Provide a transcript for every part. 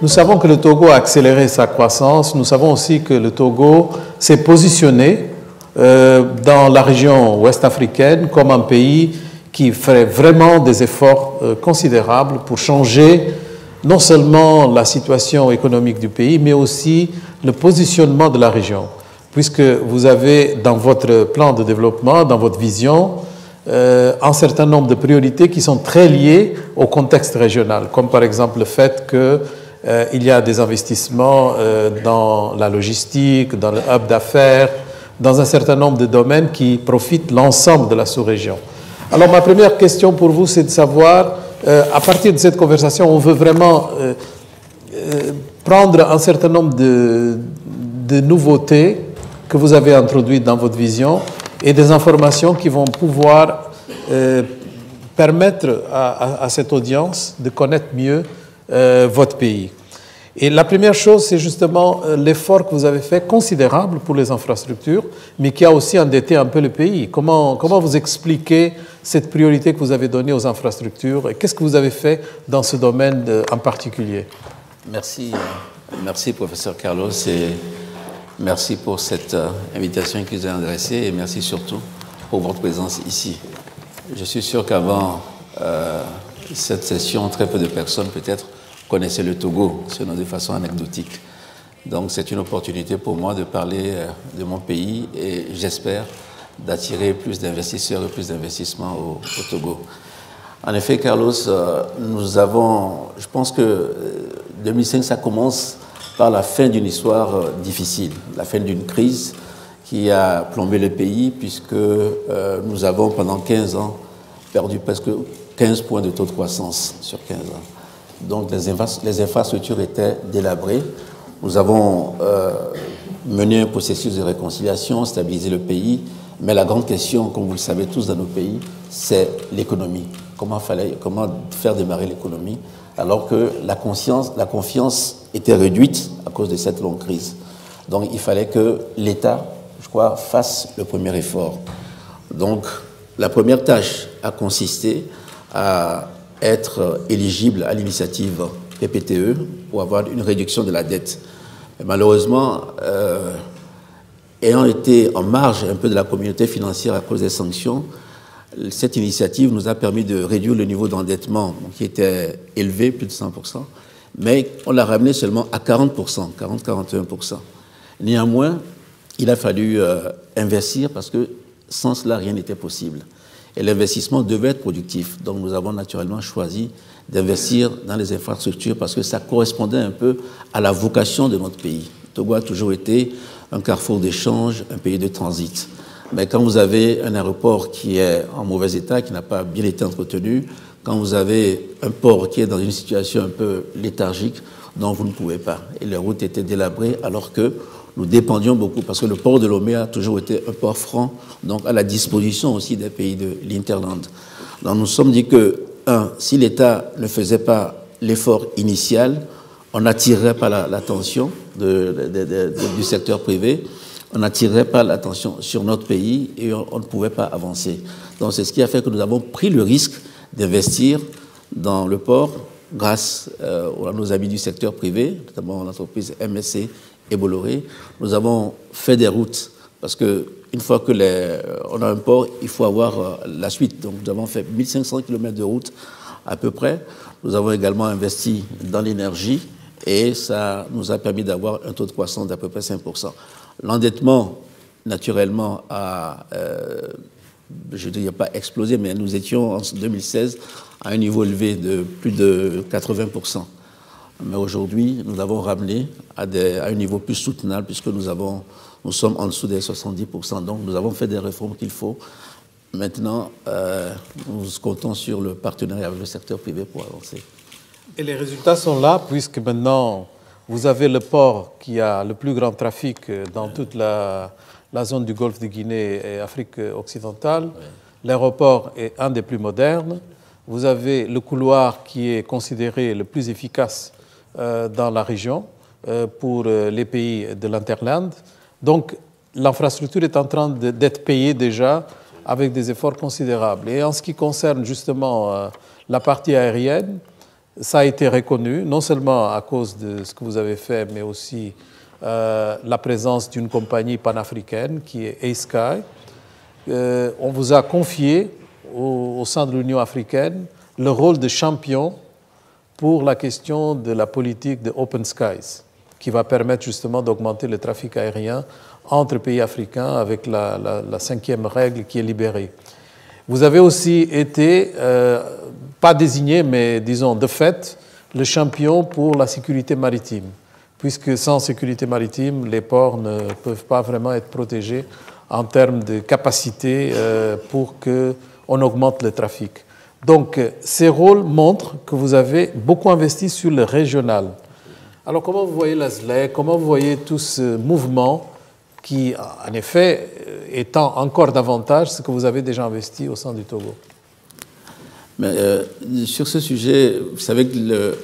Nous savons que le Togo a accéléré sa croissance. Nous savons aussi que le Togo s'est positionné dans la région ouest africaine comme un pays qui ferait vraiment des efforts considérables pour changer non seulement la situation économique du pays, mais aussi le positionnement de la région. Puisque vous avez dans votre plan de développement, dans votre vision, un certain nombre de priorités qui sont très liées au contexte régional, comme par exemple le fait qu'il y a des investissements dans la logistique, dans le hub d'affaires, dans un certain nombre de domaines qui profitent l'ensemble de la sous-région. Alors ma première question pour vous, c'est de savoir, à partir de cette conversation, on veut vraiment prendre un certain nombre de nouveautés que vous avez introduites dans votre vision et des informations qui vont pouvoir permettre à cette audience de connaître mieux votre pays. Et la première chose, c'est justement l'effort que vous avez fait, considérable pour les infrastructures, mais qui a aussi endetté un peu le pays. Comment vous expliquez cette priorité que vous avez donnée aux infrastructures et qu'est-ce que vous avez fait dans ce domaine en particulier? Merci, professeur Carlos, et merci pour cette invitation que vous avez adressée et merci surtout pour votre présence ici. Je suis sûr qu'avant cette session, très peu de personnes peut-être connaissaient le Togo, sinon de façon anecdotique. Donc c'est une opportunité pour moi de parler de mon pays et j'espère d'attirer plus d'investisseurs et plus d'investissements au Togo. En effet, Carlos, nous avons, je pense que 2005, ça commence par la fin d'une histoire difficile, la fin d'une crise qui a plombé le pays puisque nous avons pendant 15 ans perdu presque 15 points de taux de croissance sur 15 ans. Donc les infrastructures étaient délabrées. Nous avons mené un processus de réconciliation, stabilisé le pays, mais la grande question, comme vous le savez tous dans nos pays, c'est l'économie. Comment faire démarrer l'économie alors que la confiance était réduite à cause de cette longue crise. Donc il fallait que l'État, je crois, fasse le premier effort. Donc la première tâche a consisté à être éligible à l'initiative PPTE pour avoir une réduction de la dette. Mais malheureusement, ayant été en marge un peu de la communauté financière à cause des sanctions, cette initiative nous a permis de réduire le niveau d'endettement qui était élevé, plus de 100%, mais on l'a ramené seulement à 40%, 40-41%. Néanmoins, il a fallu investir parce que sans cela, rien n'était possible. Et l'investissement devait être productif. Donc nous avons naturellement choisi d'investir dans les infrastructures parce que ça correspondait un peu à la vocation de notre pays. Le Togo a toujours été un carrefour d'échange, un pays de transit. Mais quand vous avez un aéroport qui est en mauvais état, qui n'a pas bien été entretenu, quand vous avez un port qui est dans une situation un peu léthargique, donc vous ne pouvez pas. Et les routes étaient délabrées alors que nous dépendions beaucoup, parce que le port de Lomé a toujours été un port franc, donc à la disposition aussi des pays de l'Interland. Donc nous nous sommes dit que, si l'État ne faisait pas l'effort initial, on n'attirerait pas l'attention du secteur privé, on n'attirerait pas l'attention sur notre pays et on ne pouvait pas avancer. Donc c'est ce qui a fait que nous avons pris le risque d'investir dans le port grâce à nos amis du secteur privé, notamment l'entreprise MSC et Bolloré. Nous avons fait des routes parce qu'une fois qu'on a un port, il faut avoir la suite. Donc nous avons fait 1500 km de route à peu près. Nous avons également investi dans l'énergie et ça nous a permis d'avoir un taux de croissance d'à peu près 5%. L'endettement, naturellement, je ne dirais pas explosé, mais nous étions en 2016 à un niveau élevé de plus de 80%. Mais aujourd'hui, nous l'avons ramené à un niveau plus soutenable puisque nous sommes en dessous des 70%. Donc nous avons fait des réformes qu'il faut. Maintenant, nous comptons sur le partenariat avec le secteur privé pour avancer. Et les résultats sont là puisque maintenant, vous avez le port qui a le plus grand trafic dans toute la zone du Golfe de Guinée et Afrique occidentale. Oui. L'aéroport est un des plus modernes. Vous avez le couloir qui est considéré le plus efficace dans la région pour les pays de l'Interland. Donc, l'infrastructure est en train d'être payée déjà avec des efforts considérables. Et en ce qui concerne justement la partie aérienne, ça a été reconnu, non seulement à cause de ce que vous avez fait, mais aussi la présence d'une compagnie panafricaine qui est A-Sky. On vous a confié au sein de l'Union africaine le rôle de champion pour la question de la politique de Open Skies, qui va permettre justement d'augmenter le trafic aérien entre pays africains avec la 5e règle qui est libérée. Vous avez aussi été, pas désigné, mais disons de fait, le champion pour la sécurité maritime, puisque sans sécurité maritime, les ports ne peuvent pas vraiment être protégés en termes de capacité pour qu'on augmente le trafic. Donc, ces rôles montrent que vous avez beaucoup investi sur le régional. Alors, comment vous voyez l'ASLEC, comment vous voyez tout ce mouvement qui, en effet, étend encore davantage ce que vous avez déjà investi au sein du Togo? Mais, sur ce sujet, vous savez que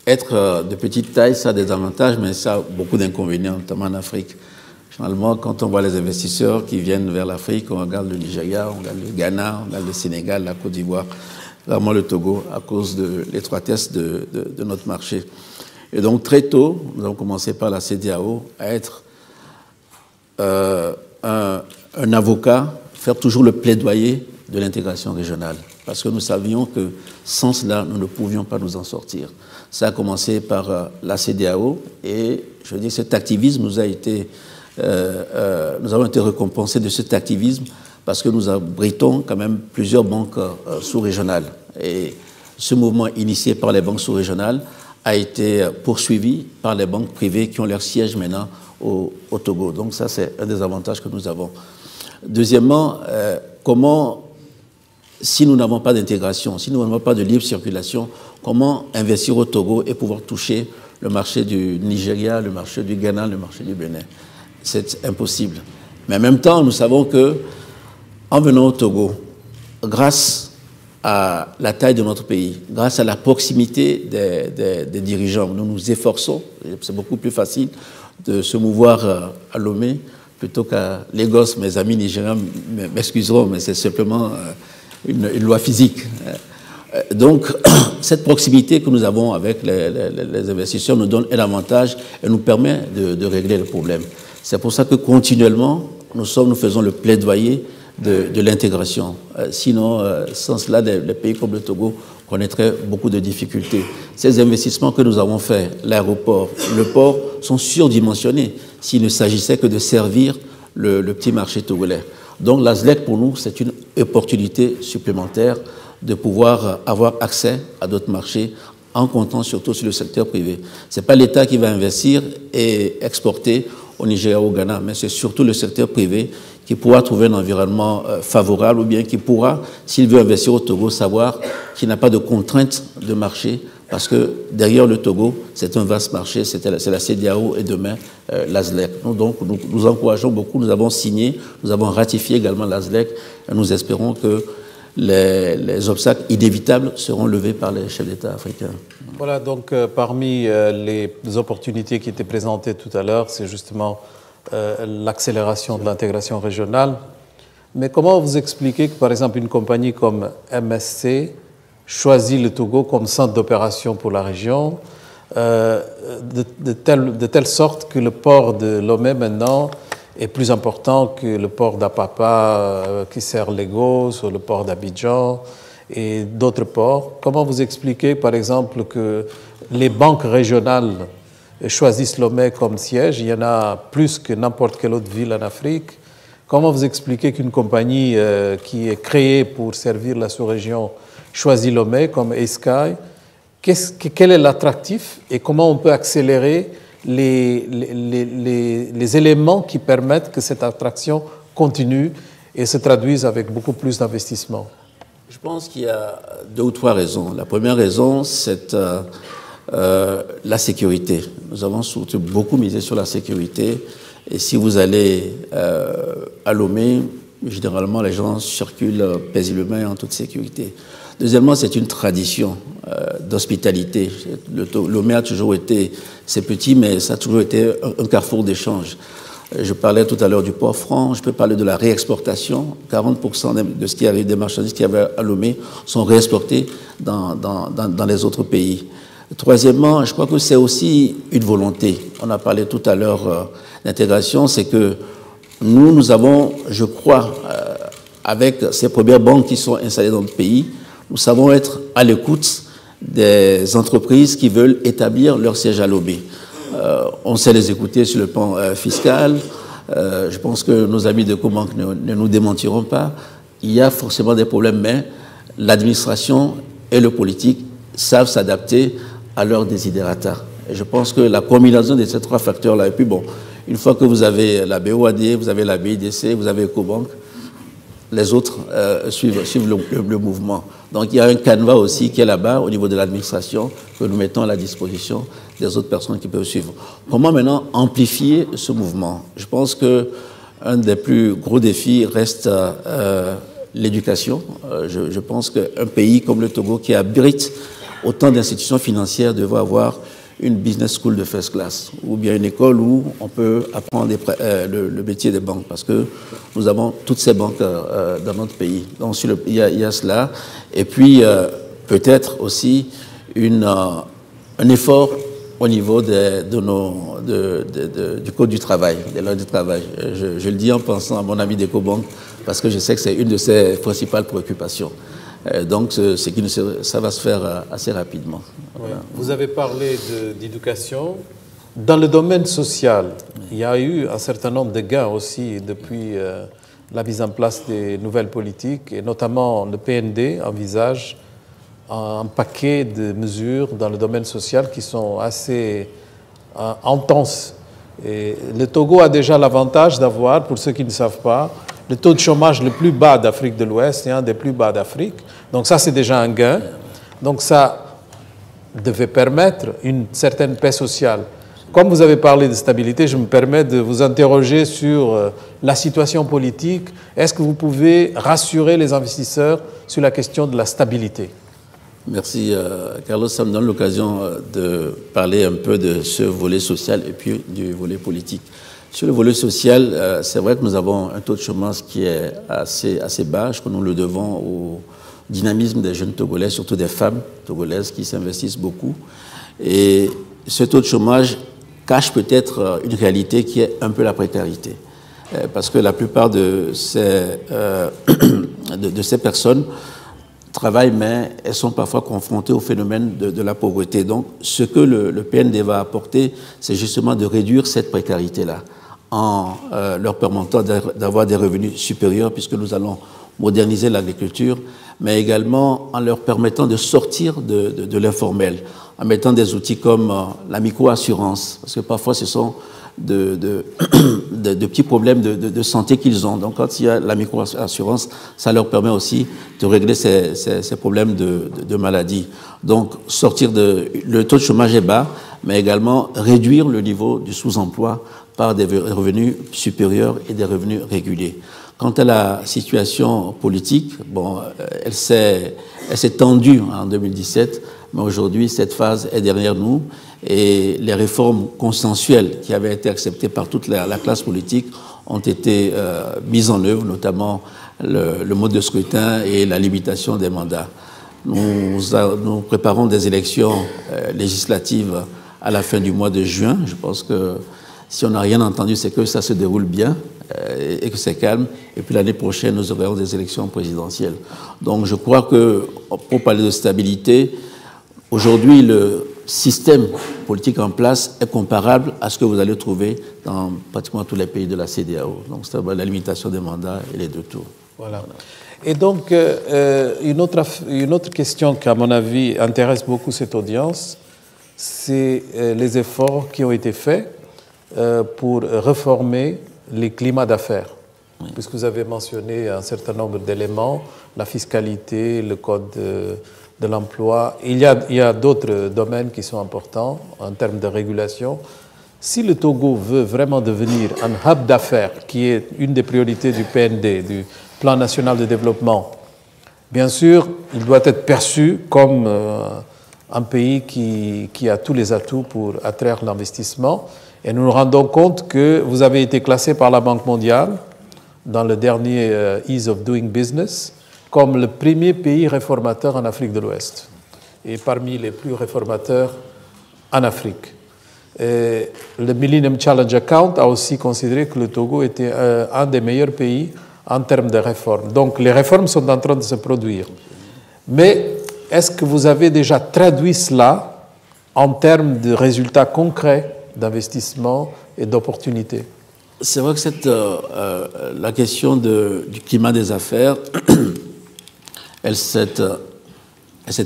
être de petite taille, ça a des avantages, mais ça a beaucoup d'inconvénients, notamment en Afrique. Généralement, quand on voit les investisseurs qui viennent vers l'Afrique, on regarde le Nigeria, on regarde le Ghana, on regarde le Sénégal, la Côte d'Ivoire, vraiment le Togo, à cause de l'étroitesse de notre marché. Et donc, très tôt, nous avons commencé par la CEDEAO à être un avocat, faire toujours le plaidoyer de l'intégration régionale. Parce que nous savions que sans cela, nous ne pouvions pas nous en sortir. Ça a commencé par la CEDEAO et je veux dire, cet activisme nous a été, nous avons été récompensés de cet activisme parce que nous abritons quand même plusieurs banques sous-régionales. Et ce mouvement initié par les banques sous-régionales a été poursuivi par les banques privées qui ont leur siège maintenant au Togo. Donc ça, c'est un des avantages que nous avons. Deuxièmement, si nous n'avons pas d'intégration, si nous n'avons pas de libre circulation, comment investir au Togo et pouvoir toucher le marché du Nigeria, le marché du Ghana, le marché du Bénin? C'est impossible. Mais en même temps, nous savons que en venant au Togo, grâce à la taille de notre pays, grâce à la proximité des dirigeants, nous nous efforçons, c'est beaucoup plus facile de se mouvoir à Lomé plutôt qu'à Lagos. Mes amis nigériens m'excuseront, mais c'est simplement une loi physique. Donc, cette proximité que nous avons avec les investisseurs nous donne un avantage et nous permet de régler le problème. C'est pour ça que continuellement, nous faisons le plaidoyer de l'intégration. Sinon, sans cela, les pays comme le Togo connaîtraient beaucoup de difficultés. Ces investissements que nous avons faits, l'aéroport, le port, sont surdimensionnés s'il ne s'agissait que de servir le petit marché togolais. Donc l'ASLEC, pour nous, c'est une opportunité supplémentaire de pouvoir avoir accès à d'autres marchés en comptant surtout sur le secteur privé. Ce n'est pas l'État qui va investir et exporter au Nigeria ou au Ghana, mais c'est surtout le secteur privé qui pourra trouver un environnement favorable ou bien qui pourra, s'il veut investir au Togo, savoir qu'il n'a pas de contraintes de marché parce que derrière le Togo, c'est un vaste marché, c'est la CEDEAO et demain l'ASLEC. Donc nous encourageons beaucoup, nous avons signé, nous avons ratifié également l'ASLEC et nous espérons que les obstacles inévitables seront levés par les chefs d'État africains. Voilà, donc parmi les opportunités qui étaient présentées tout à l'heure, c'est justement l'accélération de l'intégration régionale. Mais comment vous expliquez que, par exemple, une compagnie comme MSC choisit le Togo comme centre d'opération pour la région, de telle sorte que le port de Lomé, maintenant, est plus important que le port d'Apapa qui sert Lagos, ou le port d'Abidjan et d'autres ports? Comment vous expliquez, par exemple, que les banques régionales choisissent Lomé comme siège? Il y en a plus que n'importe quelle autre ville en Afrique. Comment vous expliquez qu'une compagnie qui est créée pour servir la sous-région choisit Lomé comme A-Sky? Quel est l'attractif et comment on peut accélérer les éléments qui permettent que cette attraction continue et se traduise avec beaucoup plus d'investissement? Je pense qu'il y a 2 ou 3 raisons. La première raison, c'est la sécurité. Nous avons surtout beaucoup misé sur la sécurité. Et si vous allez à Lomé, généralement, les gens circulent paisiblement en toute sécurité. Deuxièmement, c'est une tradition d'hospitalité. Lomé a toujours été, c'est petit, mais ça a toujours été un carrefour d'échange. Je parlais tout à l'heure du port franc, je peux parler de la réexportation. 40% de ce qui arrive, des marchandises qui avaient à Lomé sont réexportées dans les autres pays. Troisièmement, je crois que c'est aussi une volonté. On a parlé tout à l'heure d'intégration, c'est que nous avons, je crois, avec ces premières banques qui sont installées dans le pays, nous savons être à l'écoute des entreprises qui veulent établir leur siège à Lomé. On sait les écouter sur le plan fiscal. Je pense que nos amis de Cobank ne nous démentiront pas. Il y a forcément des problèmes, mais l'administration et le politique savent s'adapter à leurs desiderata. Et je pense que la combinaison de ces trois facteurs-là, et puis bon, une fois que vous avez la BOAD, vous avez la BIDC, vous avez Cobank, les autres suivent le mouvement. Donc il y a un canevas aussi qui est là-bas au niveau de l'administration que nous mettons à la disposition des autres personnes qui peuvent suivre. Comment maintenant amplifier ce mouvement? Je pense qu'un des plus gros défis reste l'éducation. Je pense qu'un pays comme le Togo qui abrite autant d'institutions financières devrait avoir une business school de first class, ou bien une école où on peut apprendre le métier des banques, parce que nous avons toutes ces banques dans notre pays. Donc il y a cela. Et puis peut-être aussi un effort au niveau du Code du travail, des lois du travail. Je le dis en pensant à mon ami d'Ecobank, parce que je sais que c'est une de ses principales préoccupations. Donc, ça va se faire assez rapidement. Voilà. Vous avez parlé d'éducation. Dans le domaine social, il y a eu un certain nombre de gains aussi depuis la mise en place des nouvelles politiques, et notamment le PND envisage un paquet de mesures dans le domaine social qui sont assez intenses. Et le Togo a déjà l'avantage d'avoir, pour ceux qui ne savent pas, le taux de chômage le plus bas d'Afrique de l'Ouest et un des plus bas d'Afrique. Donc ça, c'est déjà un gain. Donc ça devait permettre une certaine paix sociale. Comme vous avez parlé de stabilité, je me permets de vous interroger sur la situation politique. Est-ce que vous pouvez rassurer les investisseurs sur la question de la stabilité? Merci, Carlos. Ça me donne l'occasion de parler un peu de ce volet social et puis du volet politique. Sur le volet social, c'est vrai que nous avons un taux de chômage qui est assez bas, que nous le devons au dynamisme des jeunes Togolais, surtout des femmes togolaises qui s'investissent beaucoup. Et ce taux de chômage cache peut-être une réalité qui est un peu la précarité. Parce que la plupart de ces personnes travaillent, mais elles sont parfois confrontées au phénomène de la pauvreté. Donc, ce que le PND va apporter, c'est justement de réduire cette précarité-là, en leur permettant d'avoir des revenus supérieurs, puisque nous allons moderniser l'agriculture, mais également en leur permettant de sortir de l'informel, en mettant des outils comme la micro-assurance, parce que parfois ce sont de petits problèmes de santé qu'ils ont. Donc quand il y a la micro-assurance, ça leur permet aussi de régler ces problèmes de maladie. Donc le taux de chômage est bas, mais également réduire le niveau du sous-emploi par des revenus supérieurs et des revenus réguliers. Quant à la situation politique, bon, elle s'est tendue en 2017, mais aujourd'hui, cette phase est derrière nous et les réformes consensuelles qui avaient été acceptées par toute la classe politique ont été mises en œuvre, notamment le mode de scrutin et la limitation des mandats. Nous préparons des élections législatives à la fin du mois de juin. Je pense que si on n'a rien entendu, c'est que ça se déroule bien et que c'est calme. Et puis l'année prochaine, nous aurons des élections présidentielles. Donc je crois que, pour parler de stabilité, aujourd'hui, le système politique en place est comparable à ce que vous allez trouver dans pratiquement tous les pays de la CEDEAO. Donc c'est la limitation des mandats et les deux tours. Voilà. Et donc, une autre question qui, à mon avis, intéresse beaucoup cette audience, c'est les efforts qui ont été faits pour réformer les climats d'affaires. Oui. Puisque vous avez mentionné un certain nombre d'éléments, la fiscalité, le code de l'emploi. Il y a d'autres domaines qui sont importants en termes de régulation. Si le Togo veut vraiment devenir un hub d'affaires, qui est une des priorités du PND, du Plan national de développement, bien sûr, il doit être perçu comme un pays qui a tous les atouts pour attraire l'investissement. Et nous nous rendons compte que vous avez été classé par la Banque mondiale dans le dernier Ease of Doing Business comme le premier pays réformateur en Afrique de l'Ouest et parmi les plus réformateurs en Afrique. Et le Millennium Challenge Account a aussi considéré que le Togo était un des meilleurs pays en termes de réformes. Donc les réformes sont en train de se produire. Mais est-ce que vous avez déjà traduit cela en termes de résultats concrets d'investissement et d'opportunités? C'est vrai que la question du climat des affaires, elle s'est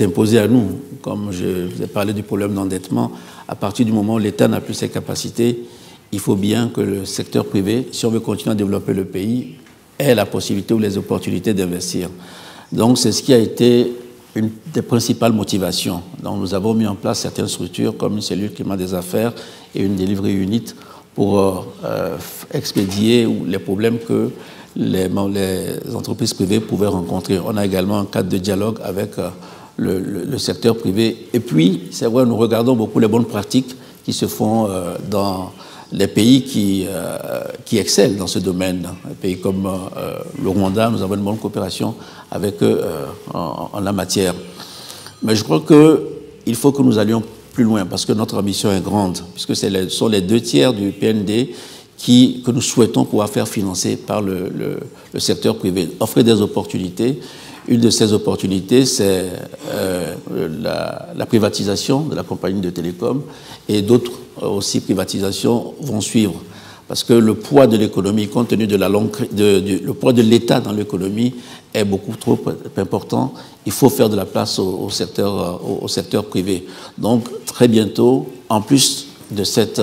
imposée à nous. Comme je vous ai parlé du problème d'endettement, à partir du moment où l'État n'a plus ses capacités, il faut bien que le secteur privé, si on veut continuer à développer le pays, ait la possibilité ou les opportunités d'investir. Donc c'est ce qui a été une des principales motivations. Donc nous avons mis en place certaines structures comme une cellule climat des affaires et une delivery unit pour expédier les problèmes que les entreprises privées pouvaient rencontrer. On a également un cadre de dialogue avec le secteur privé. Et puis, c'est vrai, nous regardons beaucoup les bonnes pratiques qui se font dans les pays qui excellent dans ce domaine. Un pays comme le Rwanda, nous avons une bonne coopération avec eux en la matière. Mais je crois qu'il faut que nous allions plus loin parce que notre ambition est grande, puisque ce sont les 2/3 du PND que nous souhaitons pouvoir faire financer par le secteur privé, offrir des opportunités. Une de ces opportunités, c'est la privatisation de la compagnie de télécom et d'autres aussi privatisations vont suivre. Parce que le poids de l'économie, compte tenu de le poids de l'État dans l'économie est beaucoup trop important. Il faut faire de la place au secteur privé. Donc, très bientôt, en plus de cette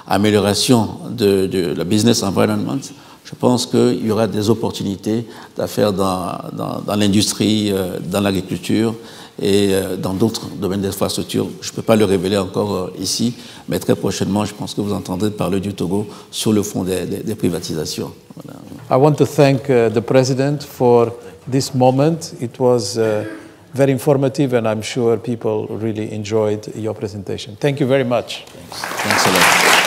amélioration de la business environment, je pense qu'il y aura des opportunités d'affaires dans l'industrie, dans l'agriculture et dans d'autres domaines d'infrastructure. Je ne peux pas le révéler encore ici, mais très prochainement, je pense que vous entendrez parler du Togo sur le fond des privatisations. Voilà. I want to thank the President for this moment. It was very informative and I'm sure people really enjoyed your presentation. Thank you very much. Thanks a lot.